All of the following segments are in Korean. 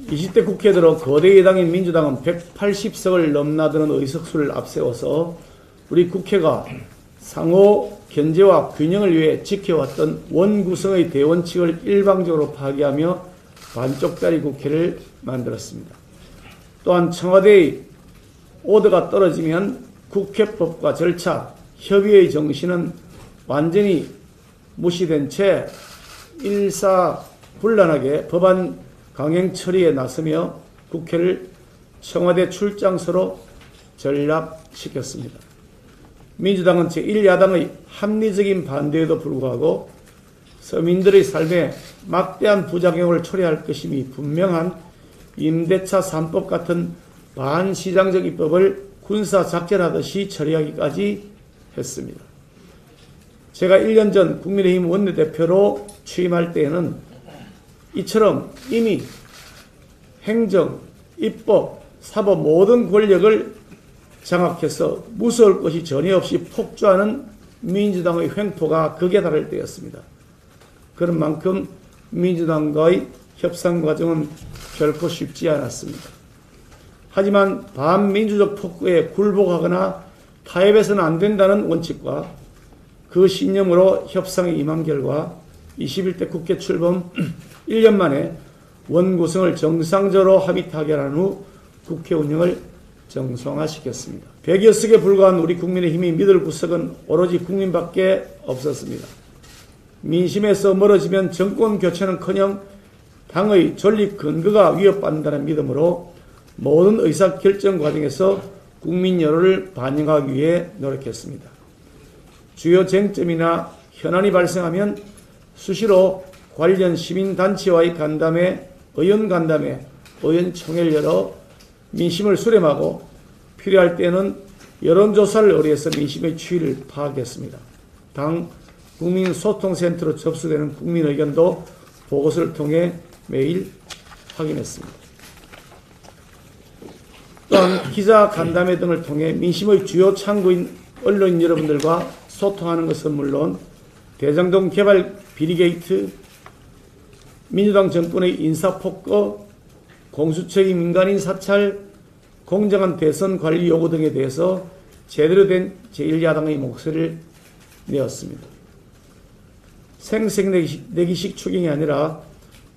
20대 국회 들어 거대 여당인 민주당은 180석을 넘나드는 의석수를 앞세워서 우리 국회가 상호 견제와 균형을 위해 지켜왔던 원구성의 대원칙을 일방적으로 파기하며 반쪽짜리 국회를 만들었습니다. 또한 청와대의 오더가 떨어지면 국회법과 절차, 협의의 정신은 완전히 무시된 채 일사불란하게 법안 강행 처리에 나서며 국회를 청와대 출장소로 전락시켰습니다. 민주당은 제1야당의 합리적인 반대에도 불구하고 서민들의 삶에 막대한 부작용을 초래할 것임이 분명한 임대차 3법 같은 반시장적 입법을 군사작전하듯이 처리하기까지 했습니다. 제가 1년 전 국민의힘 원내대표로 취임할 때에는 이처럼 이미 행정, 입법, 사법 모든 권력을 장악해서 무서울 것이 전혀 없이 폭주하는 민주당의 횡포가 극에 달할 때였습니다. 그런 만큼 민주당과의 협상 과정은 결코 쉽지 않았습니다. 하지만 반민주적 폭거에 굴복하거나 타협해서는 안 된다는 원칙과 그 신념으로 협상에 임한 결과 21대 국회 출범 1년 만에 원구성을 정상적으로 합의 타결한 후 국회 운영을 정상화시켰습니다. 100여 석에 불과한 우리 국민의힘이 믿을 구석은 오로지 국민밖에 없었습니다. 민심에서 멀어지면 정권 교체는커녕 당의 존립 근거가 위협받는다는 믿음으로 모든 의사결정 과정에서 국민 여론을 반영하기 위해 노력했습니다. 주요 쟁점이나 현안이 발생하면 수시로 관련 시민단체와의 간담회, 의원간담회, 의원총회를 열어 민심을 수렴하고 필요할 때는 여론조사를 의뢰해서 민심의 추이를 파악했습니다. 당 국민소통센터로 접수되는 국민의견도 보고서를 통해 매일 확인했습니다. 또한 기자간담회 등을 통해 민심의 주요 창구인 언론인 여러분들과 소통하는 것은 물론 대장동 개발 비리게이트, 민주당 정권의 인사폭거, 공수처의 민간인 사찰, 공정한 대선 관리 요구 등에 대해서 제대로 된 제1야당의 목소리를 내었습니다. 생색내기식 추경이 아니라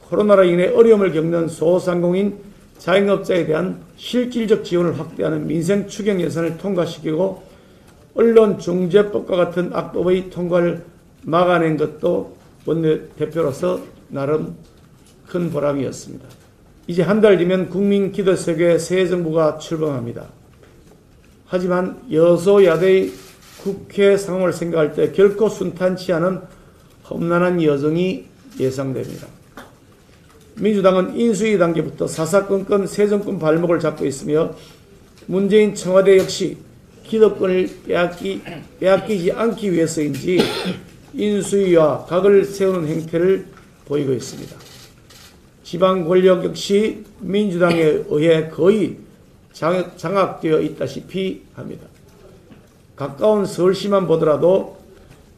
코로나로 인해 어려움을 겪는 소상공인 자영업자에 대한 실질적 지원을 확대하는 민생 추경 예산을 통과시키고 언론중재법과 같은 악법의 통과를 막아낸 것도 원내대표로서 나름 큰 보람이었습니다. 이제 한 달 뒤면 국민기도세계 새 정부가 출범합니다. 하지만 여소야대의 국회 상황을 생각할 때 결코 순탄치 않은 험난한 여정이 예상됩니다. 민주당은 인수위 단계부터 사사건건 새 정권 발목을 잡고 있으며 문재인 청와대 역시 기득권을 빼앗기지 않기 위해서인지 인수위와 각을 세우는 행태를 보이고 있습니다. 지방 권력 역시 민주당에 의해 거의 장악되어 있다시피 합니다. 가까운 서울시만 보더라도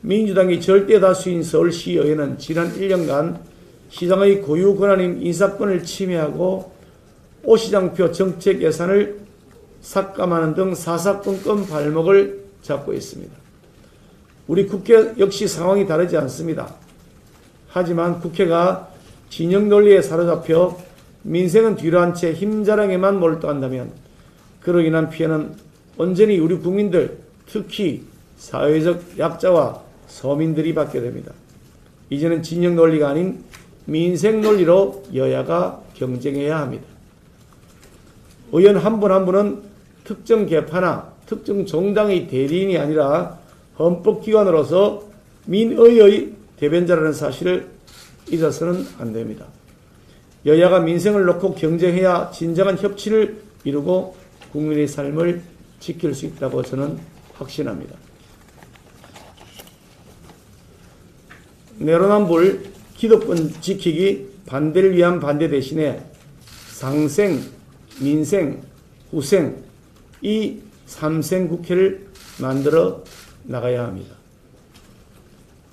민주당이 절대 다수인 서울시의회는 지난 1년간 시장의 고유 권한인 인사권을 침해하고 오시장표 정책 예산을 삭감하는 등 사사건건 발목을 잡고 있습니다. 우리 국회 역시 상황이 다르지 않습니다. 하지만 국회가 진영 논리에 사로잡혀 민생은 뒤로 한 채 힘자랑에만 몰두한다면 그로 인한 피해는 온전히 우리 국민들, 특히 사회적 약자와 서민들이 받게 됩니다. 이제는 진영 논리가 아닌 민생 논리로 여야가 경쟁해야 합니다. 의원 한 분 한 분은 특정 계파나 특정 정당의 대리인이 아니라 헌법기관으로서 민의의 대변자라는 사실을 잊어서는 안 됩니다. 여야가 민생을 놓고 경쟁해야 진정한 협치를 이루고 국민의 삶을 지킬 수 있다고 저는 확신합니다. 내로남불 기득권 지키기 반대를 위한 반대 대신에 상생, 민생, 후생 이 삼생 국회를 만들어 나가야 합니다.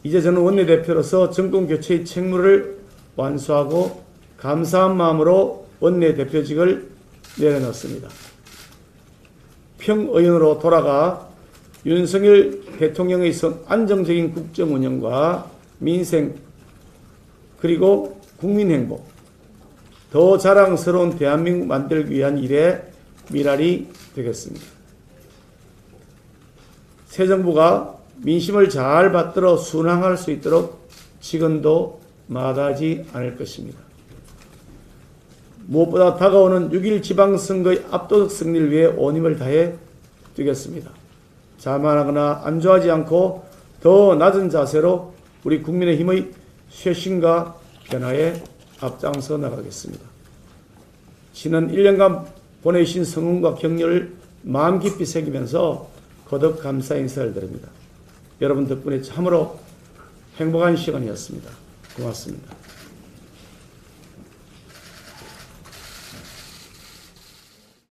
이제 저는 원내대표로서 정권교체의 책무를 완수하고 감사한 마음으로 원내대표직을 내려놓습니다. 평의원으로 돌아가 윤석열 대통령의 안정적인 국정 운영과 민생 그리고 국민 행복, 더 자랑스러운 대한민국 만들기 위한 일에 미랄이 되겠습니다. 새 정부가 민심을 잘 받들어 순항할 수 있도록 지금도 마다하지 않을 것입니다. 무엇보다 다가오는 6.1 지방선거의 압도적 승리를 위해 온 힘을 다해 뛰겠습니다. 자만하거나 안주하지 않고 더 낮은 자세로 우리 국민의힘의 쇄신과 변화에 앞장서 나가겠습니다. 지난 1년간 보내주신 성원과 격려를 마음 깊이 새기면서 거듭 감사 인사를 드립니다. 여러분 덕분에 참으로 행복한 시간이었습니다. 고맙습니다.